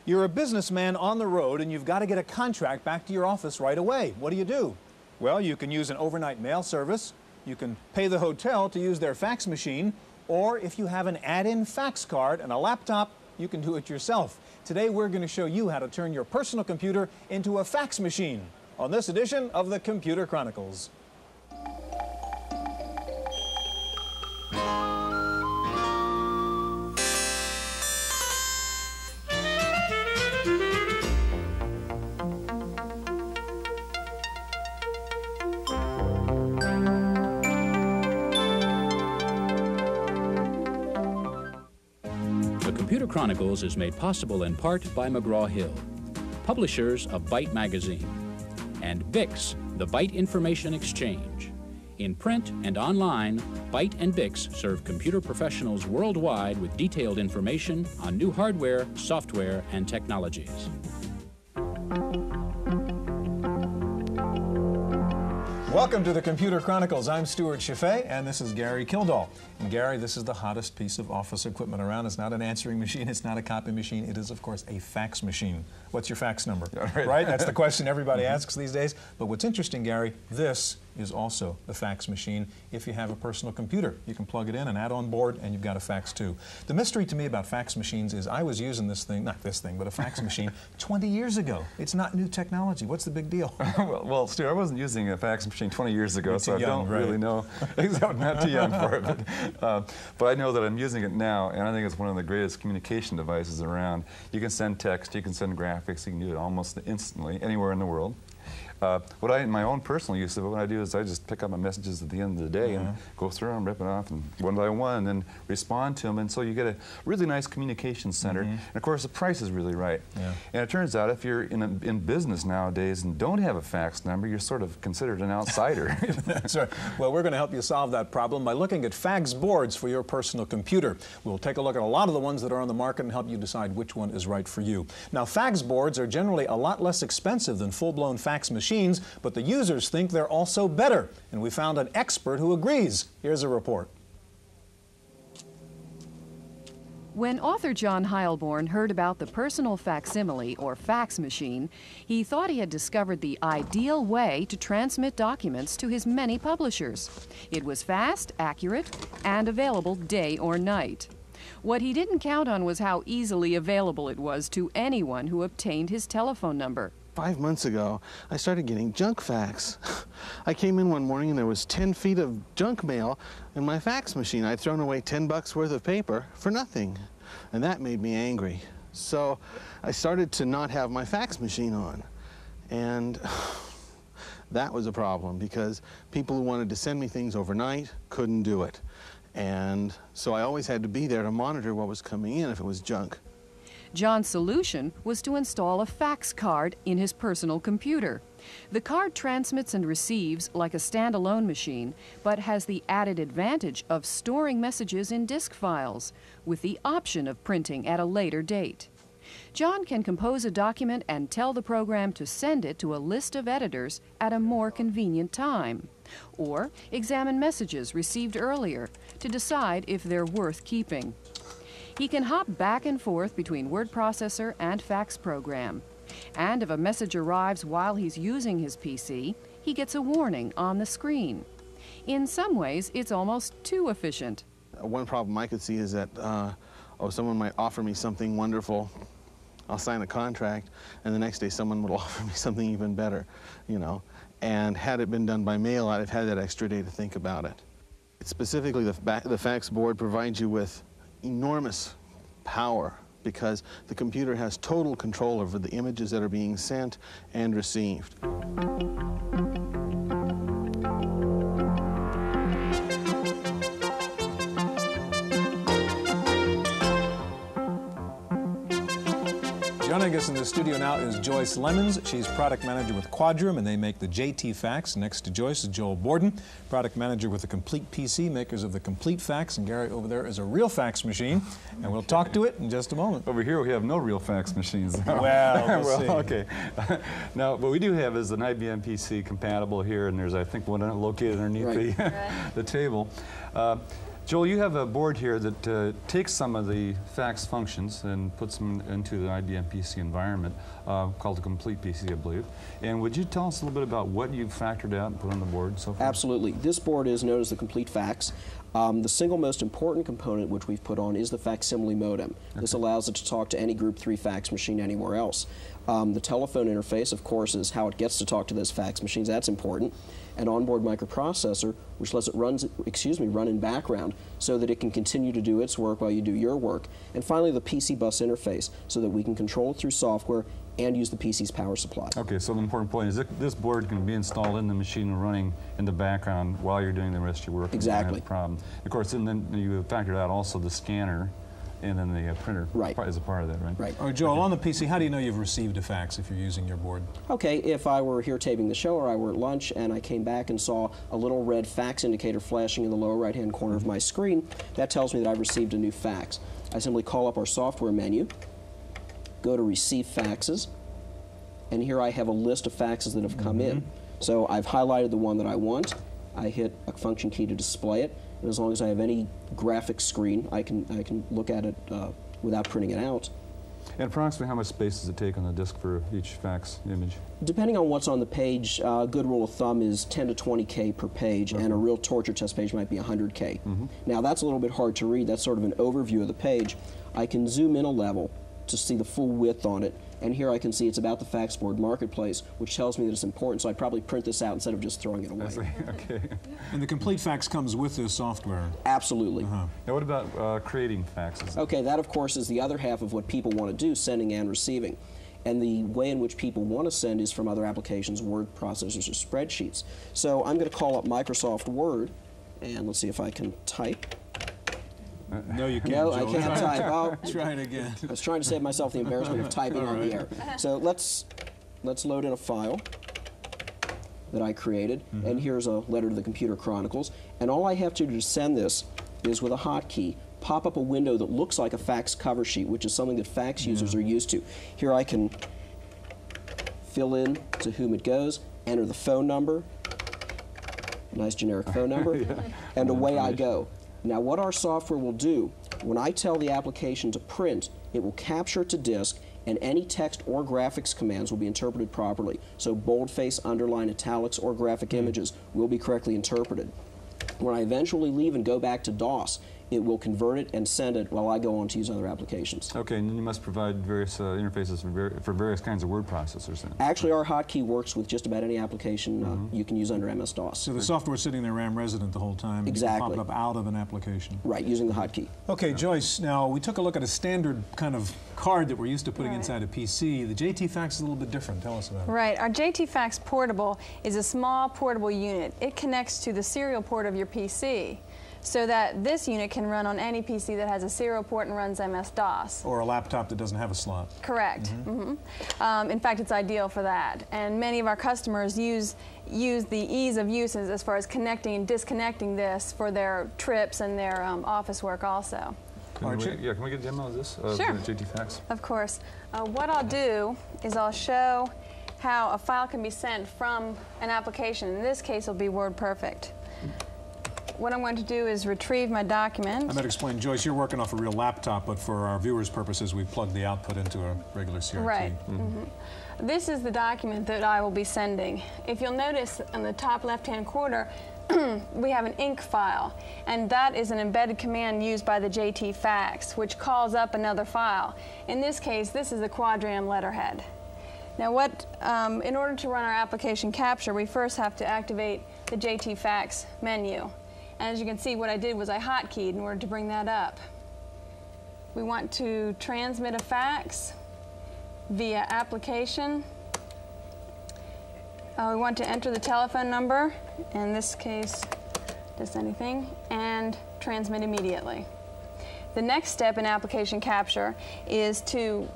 You're a businessman on the road and you've got to get a contract back to your office right away. What do? Well, you can use an overnight mail service, you can pay the hotel to use their fax machine, or if you have an add-in fax card and a laptop, you can do it yourself. Today we're going to show you how to turn your personal computer into a fax machine on this edition of the Computer Chronicles. The Computer Chronicles is made possible in part by McGraw-Hill, publishers of Byte magazine, and VIX, the Byte Information Exchange. In print and online, Byte and VIX serve computer professionals worldwide with detailed information on new hardware, software, and technologies. Welcome to the Computer Chronicles. I'm Stuart Chaffee, and this is Gary Kildall. And Gary, this is the hottest piece of office equipment around. It's not an answering machine. It's not a copy machine. It is, of course, a fax machine. What's your fax number? Right? That's the question everybody asks these days. But what's interesting, Gary, this is also a fax machine. If you have a personal computer, you can plug it in and add on board, and you've got a fax too. The mystery to me about fax machines is I was using this thing, not this thing, but a fax machine 20 years ago. It's not new technology. What's the big deal? well, Stuart, I wasn't using a fax machine 20 years ago, so I don't right? really know. I'm not too young for it. But I know that I'm using it now, and I think it's one of the greatest communication devices around. You can send text, you can send graphics, you can do it almost instantly anywhere in the world. My own personal use of it, what I do is I just pick up my messages at the end of the day and go through them, rip it off, and one by one, and then respond to them. And so you get a really nice communication center. And of course, the price is really right. And it turns out if you're in business nowadays and don't have a fax number, you're sort of considered an outsider. That's right. Well, we're going to help you solve that problem by looking at FAX boards for your personal computer. We'll take a look at a lot of the ones that are on the market and help you decide which one is right for you. Now, FAX boards are generally a lot less expensive than full-blown fax machines, but the users think they're also better, and we found an expert who agrees. Here's a report. When author John Heilborn heard about the personal facsimile, or fax machine, he thought he had discovered the ideal way to transmit documents to his many publishers. It was fast, accurate, and available day or night. What he didn't count on was how easily available it was to anyone who obtained his telephone number. 5 months ago, I started getting junk fax. I came in one morning and there was 10 feet of junk mail in my fax machine. I'd thrown away $10 worth of paper for nothing, and that made me angry. So I started to not have my fax machine on, and that was a problem because people who wanted to send me things overnight couldn't do it. And so I always had to be there to monitor what was coming in if it was junk. John's solution was to install a fax card in his personal computer. The card transmits and receives like a standalone machine, but has the added advantage of storing messages in disk files, with the option of printing at a later date. John can compose a document and tell the program to send it to a list of editors at a more convenient time, or examine messages received earlier to decide if they're worth keeping. He can hop back and forth between word processor and fax program. And if a message arrives while he's using his PC, he gets a warning on the screen. In some ways, it's almost too efficient. One problem I could see is that, someone might offer me something wonderful. I'll sign a contract, and the next day someone would offer me something even better, you know. And had it been done by mail, I'd have had that extra day to think about it. Specifically, the fax board provides you with enormous power because the computer has total control over the images that are being sent and received. Joining us in the studio now is Joyce Lemons. She's product manager with Quadram, and they make the JT fax. Next to Joyce is Joel Borden, product manager with the Complete PC, makers of the Complete Fax. And Gary over there is a real fax machine, and we'll talk to it in just a moment. Over here we have no real fax machines. Well, we'll see. Okay. Now, what we do have is an IBM PC compatible here, and there's, I think, one located underneath the table. Joel, you have a board here that takes some of the fax functions and puts them into the IBM PC environment, called the Complete PC, I believe. And would you tell us a little bit about what you've factored out and put on the board so far? Absolutely. This board is known as the Complete Fax. The single most important component which we've put on is the facsimile modem. Okay. This allows it to talk to any Group 3 fax machine anywhere else. The telephone interface, of course, is how it gets to talk to those fax machines. That's important. An onboard microprocessor, which lets it run in background so that it can continue to do its work while you do your work. And finally, the PC bus interface, so that we can control it through software and use the PC's power supply. Okay, so the important point is that this board can be installed in the machine and running in the background while you're doing the rest of your work. Exactly. No problem. Of course, and then you factored out also the scanner and then the printer as a part of that, right? Right. All right, Joel, on the PC, how do you know you've received a fax if you're using your board? Okay, if I were here taping the show or I were at lunch and I came back and saw a little red fax indicator flashing in the lower right-hand corner of my screen, that tells me that I've received a new fax. I simply call up our software menu, go to Receive Faxes, and here I have a list of faxes that have come in. So I've highlighted the one that I want. I hit a function key to display it. And as long as I have any graphics screen, I can look at it without printing it out. And approximately how much space does it take on the disk for each fax image? Depending on what's on the page, a good rule of thumb is 10 to 20K per page, and a real torture test page might be 100K. Now that's a little bit hard to read. That's sort of an overview of the page. I can zoom in a level to see the full width on it. And here I can see it's about the fax board marketplace, which tells me that it's important, so I'd probably print this out instead of just throwing it away. Okay. And the Complete Fax comes with this software? Absolutely. Now what about creating faxes? Okay, that of course is the other half of what people want to do, sending and receiving. And the way in which people want to send is from other applications, word processors or spreadsheets. So I'm going to call up Microsoft Word, and let's see if I can type. No, you can't. No, I can't type. Oh, try it again. I was trying to save myself the embarrassment of typing on the air. So let's load in a file that I created, and here's a letter to the Computer Chronicles. And all I have to do to send this is with a hotkey pop up a window that looks like a fax cover sheet, which is something that fax users are used to. Here I can fill in to whom it goes, enter the phone number, nice generic phone number, and away I go. Now what our software will do, when I tell the application to print, it will capture it to disk, and any text or graphics commands will be interpreted properly. So boldface, underline, italics, or graphic images will be correctly interpreted. When I eventually leave and go back to DOS, it will convert it and send it while I go on to use other applications. Okay, and then you must provide various interfaces for various kinds of word processors then. Actually, our hotkey works with just about any application you can use under MS-DOS. So the software's sitting there RAM resident the whole time? Exactly. You can pop it up out of an application? Right, using the hotkey. Okay, Joyce, now we took a look at a standard kind of card that we're used to putting inside a PC. The JT Fax is a little bit different. Tell us about it. Right, our JT Fax Portable is a small portable unit. It connects to the serial port of your PC, so that this unit can run on any PC that has a serial port and runs MS-DOS. Or a laptop that doesn't have a slot. Correct. In fact, it's ideal for that. And many of our customers use the ease of use as far as connecting and disconnecting this for their trips and their office work also. Can we get a demo of this? Sure. The JT Fax? Of course. What I'll do is I'll show how a file can be sent from an application. In this case, it'll be WordPerfect. What I'm going to do is retrieve my document. I might explain, Joyce, you're working off a real laptop, but for our viewers' purposes, we've plugged the output into a regular CRT. Right. This is the document that I will be sending. If you'll notice on the top left-hand corner, we have an ink file, and that is an embedded command used by the JT Fax, which calls up another file. In this case, this is the Quadram letterhead. Now in order to run our application capture, we first have to activate the JT Fax menu. And as you can see, what I did was I hotkeyed in order to bring that up. We want to transmit a fax via application. We want to enter the telephone number, in this case, just anything, and transmit immediately. The next step in application capture is to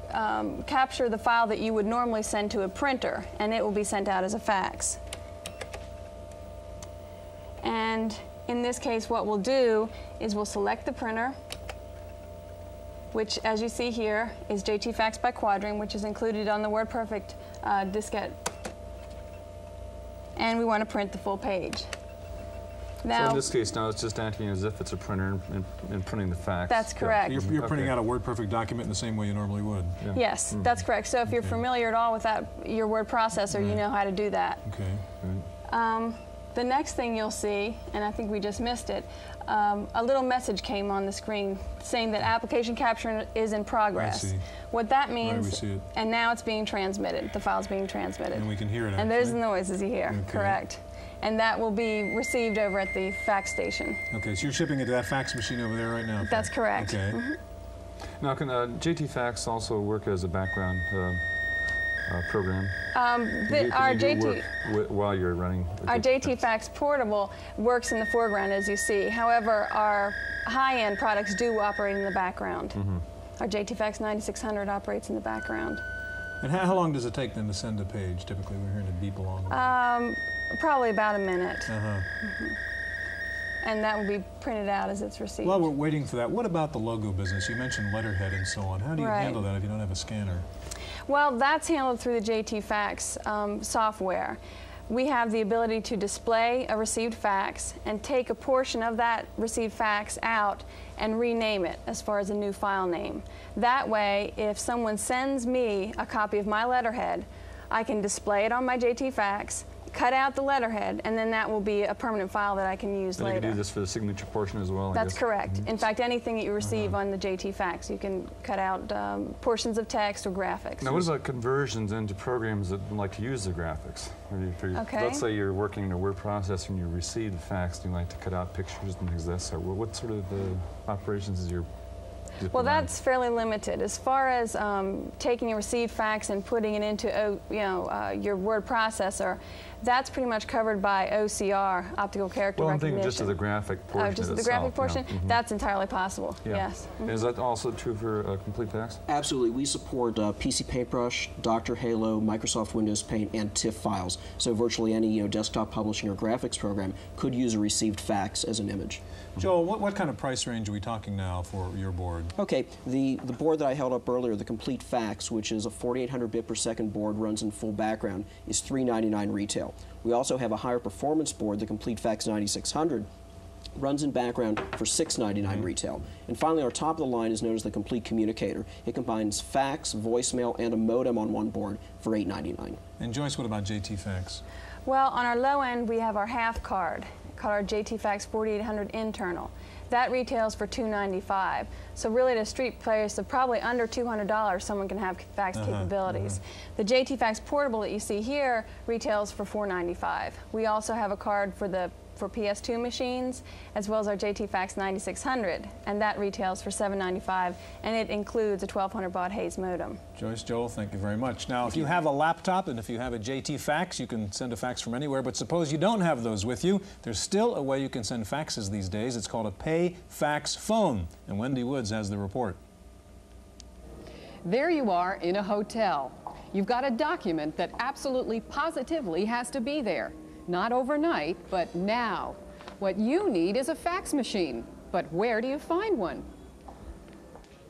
capture the file that you would normally send to a printer, and it will be sent out as a fax. And in this case, what we'll do is we'll select the printer, which, as you see here, is JT Fax by Quadram, which is included on the WordPerfect diskette. And we want to print the full page. Now, so in this case, now it's just acting as if it's a printer and printing the fax. That's correct. Yeah. You're printing out a WordPerfect document in the same way you normally would. Yeah. Yes, that's correct. So if you're familiar at all with your word processor, you know how to do that. Okay. The next thing you'll see, and I think we just missed it, a little message came on the screen saying that application capture is in progress. I see. What that means, Right, we see it. and now it's being transmitted. The file's being transmitted. And we can hear it, And there's the actually. noises you hear, Okay. correct. And that will be received over at the fax station. Okay, so you're shipping it to that fax machine over there right now? That's correct. Okay. Now, can JT Fax also work as a background program? Our JT while you're running. Our JT Fax Portable works in the foreground, as you see. However, our high-end products do operate in the background. Our JT Fax 9600 operates in the background. And how long does it take them to send a page? Typically, we're hearing it beep along. Probably about a minute. Uh-huh. And that will be printed out as it's received. While we're waiting for that, what about the logo business? You mentioned letterhead and so on. How do you handle that if you don't have a scanner? Well, that's handled through the JT Fax software. We have the ability to display a received fax and take a portion of that received fax out and rename it as far as a new file name. That way, if someone sends me a copy of my letterhead, I can display it on my JT Fax, cut out the letterhead, and then that will be a permanent file that I can use later. You can do this for the signature portion as well, That's correct. In fact, anything that you receive on the JT Fax, you can cut out portions of text or graphics. Now, what about conversions into programs that like to use the graphics? Let's say you're working in a word processor and you receive the fax and you like to cut out pictures and things like that. So what sort of operations is your... Well, that's fairly limited. As far as taking a received fax and putting it into your word processor, that's pretty much covered by OCR, optical character recognition. Well, I'm thinking just of the graphic portion. Just the graphic portion? That's entirely possible, yes. Is that also true for complete fax? Absolutely. We support PC Paintbrush, Dr. Halo, Microsoft Windows Paint, and TIFF files. So virtually any desktop publishing or graphics program could use a received fax as an image. Joel, what kind of price range are we talking now for your board? Okay, the board that I held up earlier, the Complete Fax, which is a 4800 bit per second board, runs in full background, is $399 retail. We also have a higher performance board, the Complete Fax 9600, runs in background for $699 retail. And finally, our top of the line is known as the Complete Communicator. It combines fax, voicemail, and a modem on one board for $899. And Joyce, what about JT Fax? Well, on our low end, we have our half card, called our JT Fax 4800 internal. That retails for $295. So really at a street price of probably under $200, someone can have fax capabilities. The JT Fax Portable that you see here retails for $495. We also have a card for PS2 machines, as well as our JT Fax 9600, and that retails for $795, and it includes a 1200 baud Hayes modem. Joyce, Joel, thank you very much. Now, if you have a laptop and if you have a JT Fax, you can send a fax from anywhere, but suppose you don't have those with you, there's still a way you can send faxes these days. It's called a Pay Fax Phone, and Wendy Woods has the report. There you are in a hotel. You've got a document that absolutely positively has to be there. Not overnight, but now. What you need is a fax machine. But where do you find one?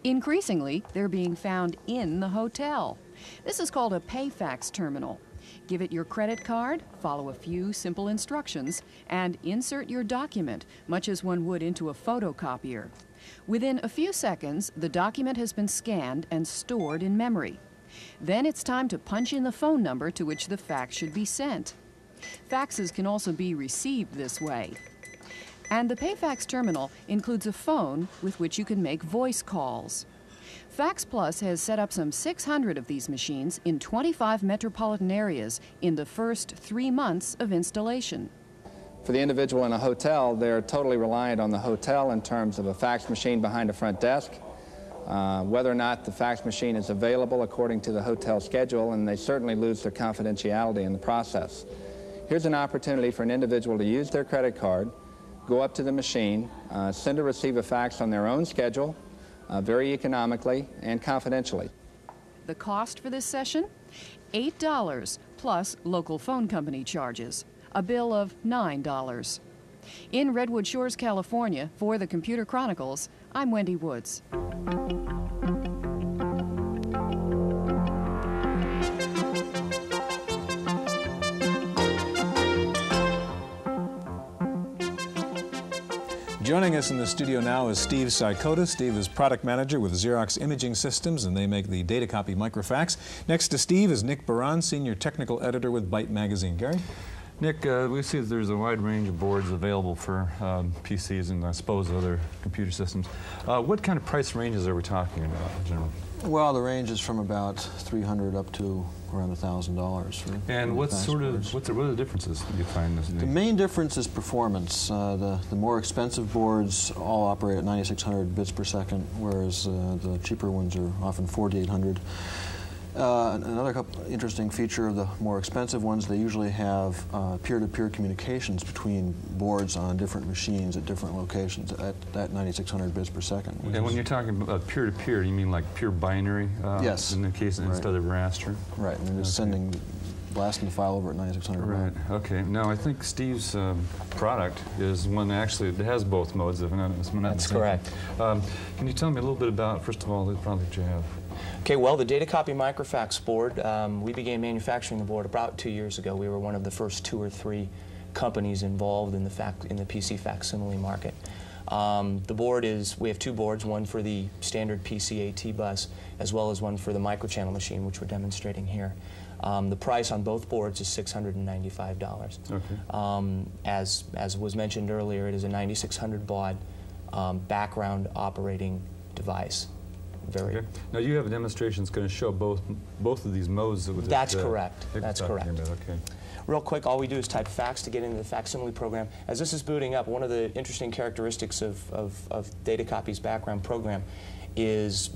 Increasingly, they're being found in the hotel. This is called a PayFax terminal. Give it your credit card, follow a few simple instructions, and insert your document, much as one would into a photocopier. Within a few seconds, the document has been scanned and stored in memory. Then it's time to punch in the phone number to which the fax should be sent. Faxes can also be received this way. And the PayFax terminal includes a phone with which you can make voice calls. Fax Plus has set up some 600 of these machines in 25 metropolitan areas in the first 3 months of installation. For the individual in a hotel, they're totally reliant on the hotel in terms of a fax machine behind a front desk, whether or not the fax machine is available according to the hotel schedule, and they certainly lose their confidentiality in the process. Here's an opportunity for an individual to use their credit card, go up to the machine, send or receive a fax on their own schedule, very economically and confidentially. The cost for this session? $8 plus local phone company charges, a bill of $9. In Redwood Shores, California, for the Computer Chronicles, I'm Wendy Woods. Joining us in the studio now is Steve Siacotos. Steve is product manager with Xerox Imaging Systems, and they make the Datacopy Microfax. Next to Steve is Nick Baran, senior technical editor with Byte magazine. Gary? Nick, we see that there's a wide range of boards available for PCs and I suppose other computer systems. What kind of price ranges are we talking about in general? Well, the range is from about $300 up to around $1,000. And what are the differences you find? The main difference is performance. The more expensive boards all operate at 9,600 bits per second, whereas the cheaper ones are often 4,800. Another interesting feature of the more expensive ones, they usually have peer-to-peer communications between boards on different machines at different locations at 9,600 bits per second. And when you're talking about peer-to-peer, you mean like pure binary? Yes. In the case instead of raster? Right, and they're just blasting the file over at 9,600. Right, okay. Now I think Steve's product is one actually that has both modes, if I'm not mistaken. That's correct. Can you tell me a little bit about, first of all, the product you have? Okay, well, the Datacopy Microfax board, we began manufacturing the board about 2 years ago. We were one of the first 2 or 3 companies involved in the PC facsimile market. The board is, we have 2 boards, one for the standard PCJT bus, as well as one for the microchannel machine, which we're demonstrating here. The price on both boards is $695. Okay. As was mentioned earlier, it is a 9600 baud background operating device. Okay. Now you have a demonstration that's going to show both of these modes. That's correct. That's correct. Okay. Real quick, all we do is type fax to get into the facsimile program. As this is booting up, one of the interesting characteristics of Datacopy's background program is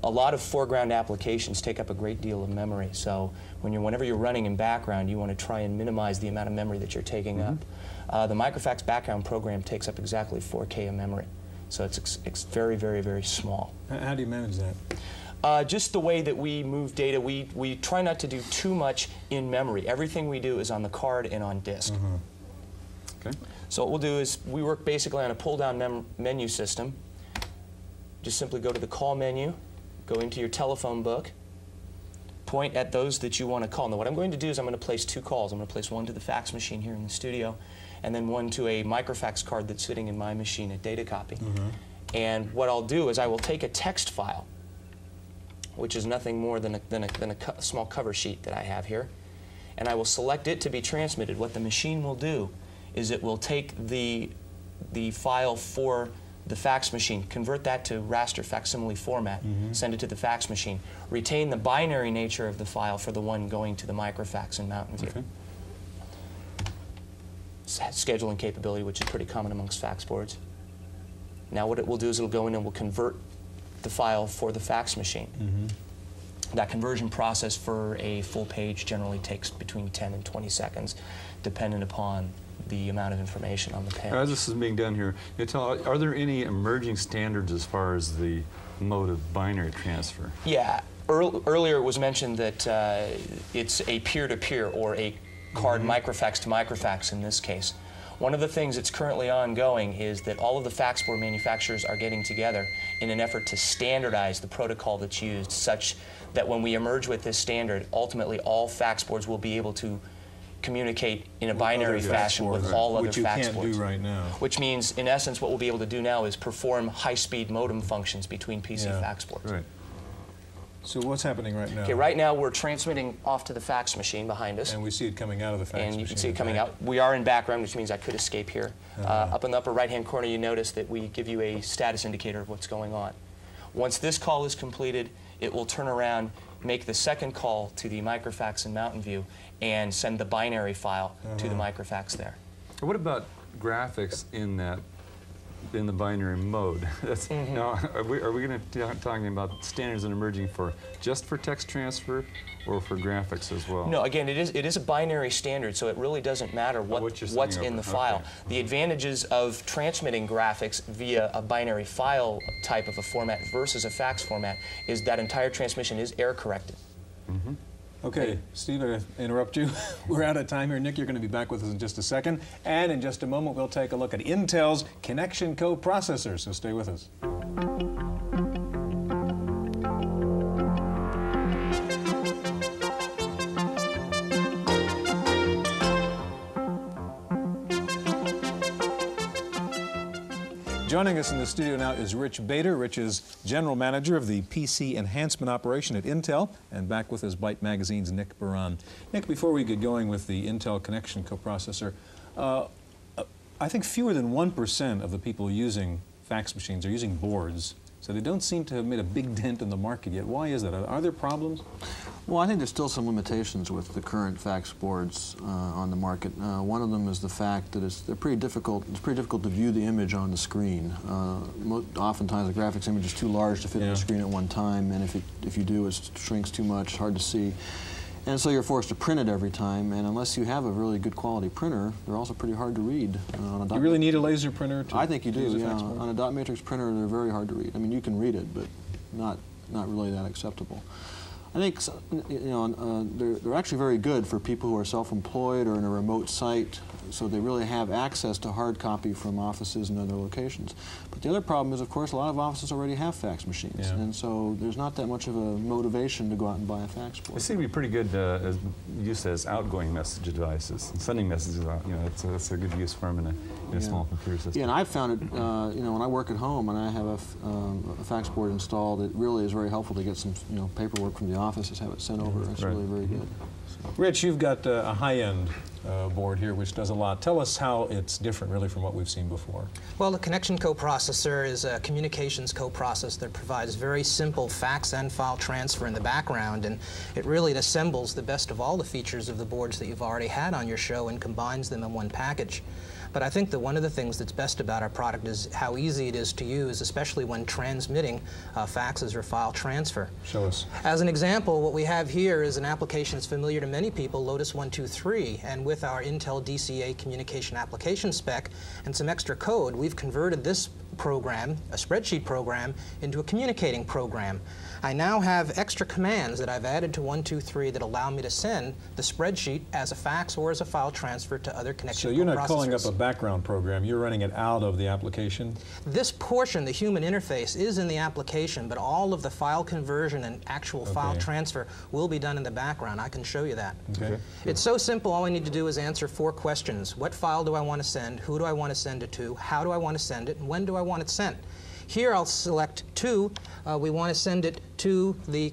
a lot of foreground applications take up a great deal of memory. So whenever you're running in background, you want to try and minimize the amount of memory that you're taking up. The Microfax background program takes up exactly 4K of memory. So it's very, very, very small. How do you manage that? Just the way that we move data, we try not to do too much in memory. Everything we do is on the card and on disk. Okay. So what we'll do is we work basically on a pull-down menu system. Just simply go to the call menu, go into your telephone book, point at those that you want to call. Now what I'm going to do is I'm going to place 2 calls. I'm going to place one to the fax machine here in the studio, and then one to a Microfax card that's sitting in my machine at Datacopy. And what I'll do is I will take a text file, which is nothing more than a small cover sheet that I have here, and I will select it to be transmitted. What the machine will do is it will take the file for the fax machine, convert that to raster facsimile format, send it to the fax machine, retain the binary nature of the file for the one going to the Microfax in Mountain View. Okay. Scheduling capability, which is pretty common amongst fax boards. Now what it will do is it'll go in and will convert the file for the fax machine. That conversion process for a full page generally takes between 10 and 20 seconds, dependent upon the amount of information on the page. As this is being done here, are there any emerging standards as far as the mode of binary transfer? Yeah. Earlier it was mentioned that it's a peer-to-peer or a card Microfax to Microfax in this case. One of the things that's currently ongoing is that all of the fax board manufacturers are getting together in an effort to standardize the protocol that's used, such that when we emerge with this standard, ultimately all fax boards will be able to communicate in a binary fashion with all other fax boards. Which you can't do right now. Which means, in essence, what we'll be able to do now is perform high-speed modem functions between PC fax boards. Right. So what's happening right now? Okay, right now we're transmitting off to the fax machine behind us. And we see it coming out of the fax machine. And you can see it coming out. We are in background, which means I could escape here. Up in the upper right-hand corner, you notice that we give you a status indicator of what's going on. Once this call is completed, it will turn around, make the second call to the Microfax in Mountain View, and send the binary file to the Microfax there. What about graphics in the binary mode? Now, are we going to talking about standards and emerging just for text transfer or for graphics as well? No, again, it is a binary standard, so it really doesn't matter what's in the file. Okay. The advantages of transmitting graphics via a binary file type of a format versus a fax format is that entire transmission is error corrected. Okay, Steve, I interrupt you. We're out of time here. Nick, you're going to be back with us in just a second. And in just a moment, we'll take a look at Intel's Connection Coprocessor, so stay with us. Joining us in the studio now is Rich Bader. Rich is General Manager of the PC Enhancement Operation at Intel, and back with us Byte Magazine's Nick Baran. Nick, before we get going with the Intel Connection coprocessor, I think fewer than 1% of the people using fax machines are using boards. So they don't seem to have made a big dent in the market yet. Why is that? Are there problems? Well, I think there's still some limitations with the current fax boards on the market. One of them is the fact that it's pretty difficult to view the image on the screen. Oftentimes the graphics image is too large to fit on the screen at one time, and if you do, it shrinks too much, hard to see. And so you're forced to print it every time, and unless you have a really good quality printer, they're also pretty hard to read. On a dot you really need a laser printer to I think you do, use a yeah. fax board? On a dot matrix printer, they're very hard to read. I mean, you can read it, but not really that acceptable. I think they're actually very good for people who are self-employed or in a remote site, so they really have access to hard copy from offices and other locations. But the other problem is, of course, a lot of offices already have fax machines, and so there's not that much of a motivation to go out and buy a fax board. They seem to be pretty good use as outgoing message devices, sending messages out. You know, that's a good use for them in a small computer system. Yeah, and I've found it. You know, when I work at home and I have a fax board installed, it really is very helpful to get some paperwork from the office, just have it sent over. It's really very good. So. Rich, you've got a high-end board here which does a lot. Tell us how it's different really from what we've seen before. Well, the connection coprocessor is a communications coprocessor that provides very simple fax and file transfer in the background, and it really assembles the best of all the features of the boards that you've already had on your show and combines them in one package. But I think that one of the things that's best about our product is how easy it is to use, especially when transmitting faxes or file transfer. Show us. As an example, what we have here is an application that's familiar to many people, Lotus 123, and with our Intel DCA communication application spec and some extra code, we've converted this program, a spreadsheet program, into a communicating program. I now have extra commands that I've added to 123 that allow me to send the spreadsheet as a fax or as a file transfer to other connection coprocessors. So you're not calling up a background program, you're running it out of the application? This portion, the human interface, is in the application, but all of the file conversion and actual file transfer will be done in the background. I can show you that. Okay. It's so simple, all I need to do is answer 4 questions. What file do I want to send? Who do I want to send it to? How do I want to send it? And when do I want it sent? Here I'll select 2. We want to send it to the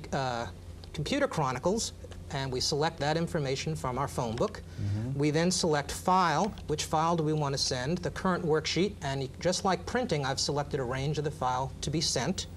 Computer Chronicles, and we select that information from our phone book. We then select File. Which file do we want to send? The current worksheet, and just like printing, I've selected a range of the file to be sent.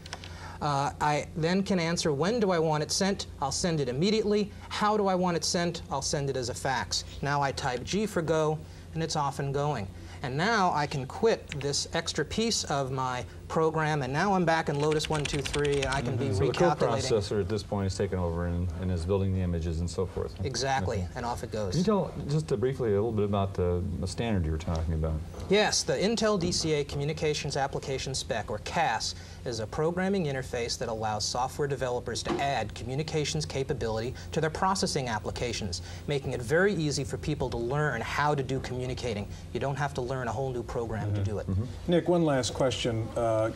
I then can answer when do I want it sent. I'll send it immediately. How do I want it sent? I'll send it as a fax. Now I type G for go, and it's off and going. And now I can quit this extra piece of my program, and now I'm back in Lotus 123, and I can be recalculating. So the coprocessor at this point is taken over and is building the images and so forth. Exactly, and off it goes. Can you tell just briefly a little bit about the standard you were talking about? Yes, the Intel DCA Communications Application Spec, or CAS, is a programming interface that allows software developers to add communications capability to their processing applications, making it very easy for people to learn how to do communicating. You don't have to learn a whole new program to do it. Nick, one last question.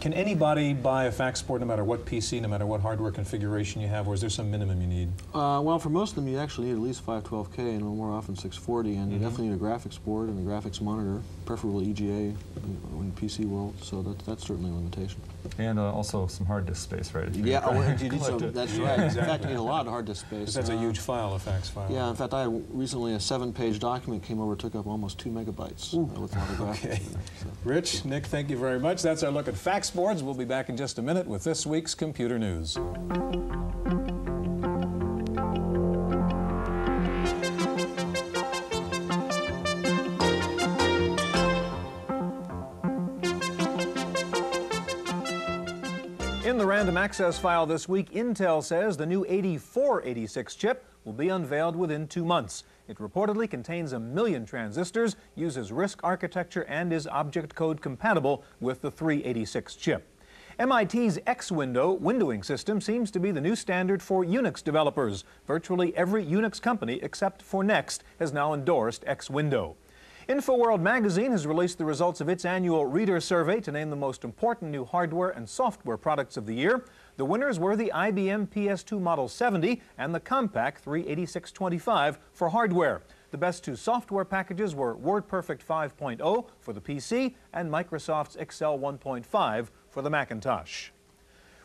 Can anybody buy a fax board no matter what PC, no matter what hardware configuration you have, or is there some minimum you need? Well, for most of them, you actually need at least 512K, and more often 640, and you definitely need a graphics board and a graphics monitor, preferably EGA in the PC world, so that's certainly a limitation. And also some hard disk space, right? Yeah, you need some, that's right. In fact, you need a lot of hard disk space. That's a huge file, a fax file. Yeah, in fact, I had recently a 7-page document came over, took up almost 2 megabytes with a lot of graphics in there. So. Rich, Nick, thank you very much. That's our look at fax boards. We'll be back in just a minute with this week's computer news. In the random access file this week, Intel says the new 8486 chip will be unveiled within 2 months. It reportedly contains 1 million transistors, uses RISC architecture, and is object code compatible with the 386 chip. MIT's X-Window windowing system seems to be the new standard for Unix developers. Virtually every Unix company except for Next has now endorsed X-Window. InfoWorld magazine has released the results of its annual reader survey to name the most important new hardware and software products of the year. The winners were the IBM PS2 Model 70 and the Compaq 38625 for hardware. The best two software packages were WordPerfect 5.0 for the PC and Microsoft's Excel 1.5 for the Macintosh.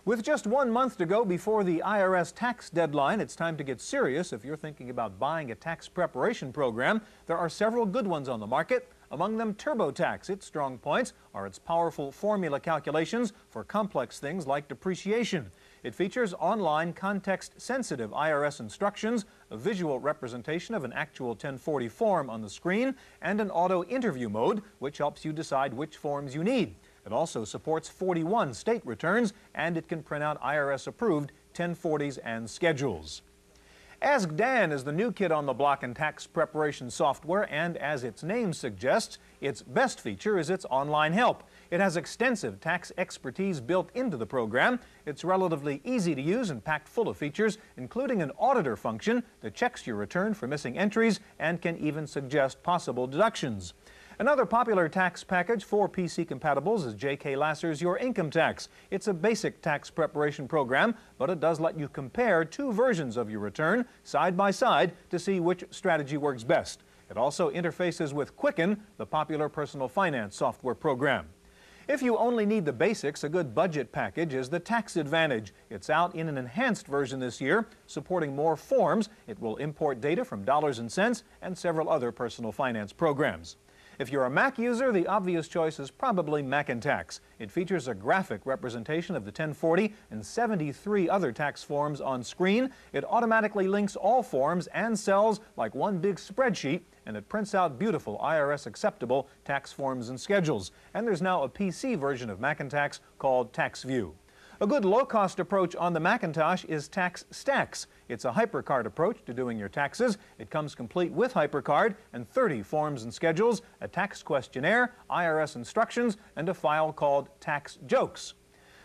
With just 1 month to go before the IRS tax deadline, it's time to get serious if you're thinking about buying a tax preparation program. There are several good ones on the market. Among them, TurboTax. Its strong points are its powerful formula calculations for complex things like depreciation. It features online context-sensitive IRS instructions, a visual representation of an actual 1040 form on the screen, and an auto-interview mode, which helps you decide which forms you need. It also supports 41 state returns, and it can print out IRS-approved 1040s and schedules. Ask Dan is the new kid on the block in tax preparation software, and as its name suggests, its best feature is its online help. It has extensive tax expertise built into the program. It's relatively easy to use and packed full of features, including an auditor function that checks your return for missing entries and can even suggest possible deductions. Another popular tax package for PC compatibles is J.K. Lasser's Your Income Tax. It's a basic tax preparation program, but it does let you compare two versions of your return side by side to see which strategy works best. It also interfaces with Quicken, the popular personal finance software program. If you only need the basics, a good budget package is the Tax Advantage. It's out in an enhanced version this year, supporting more forms. It will import data from dollars and cents and several other personal finance programs. If you're a Mac user, the obvious choice is probably Macintax. It features a graphic representation of the 1040 and 73 other tax forms on screen. It automatically links all forms and cells like one big spreadsheet, and it prints out beautiful IRS-acceptable tax forms and schedules. And there's now a PC version of Macintax called TaxView. A good low-cost approach on the Macintosh is Tax Stacks. It's a HyperCard approach to doing your taxes. It comes complete with HyperCard and 30 forms and schedules, a tax questionnaire, IRS instructions, and a file called Tax Jokes.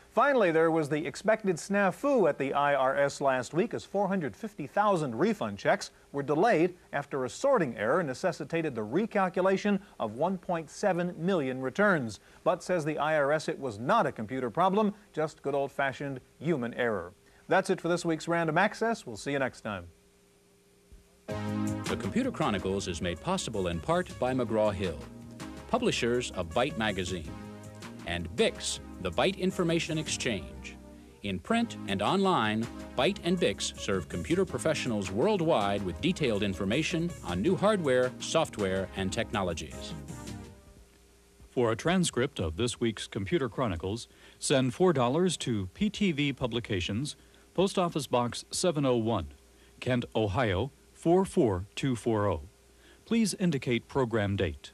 Finally, there was the expected snafu at the IRS last week as 450,000 refund checks were delayed after a sorting error necessitated the recalculation of 1.7 million returns. But says the IRS it was not a computer problem, just good old-fashioned human error. That's it for this week's Random Access. We'll see you next time. The Computer Chronicles is made possible in part by McGraw-Hill, publishers of Byte magazine, and VIX, the Byte Information Exchange. In print and online, Byte and VIX serve computer professionals worldwide with detailed information on new hardware, software, and technologies. For a transcript of this week's Computer Chronicles, send $4 to PTV Publications, Post Office Box 701, Kent, Ohio 44240. Please indicate program date.